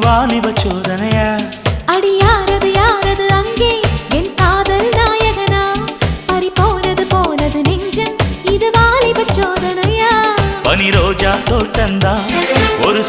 வாலிப சோதனையா அடி யாரது யாரது அங்கே என் காதல் நாயகனா பறி போனது போனது நெஞ்சம் இது வாலிப சோதனையா பனி ரோஜா தோட்டந்தா ஒரு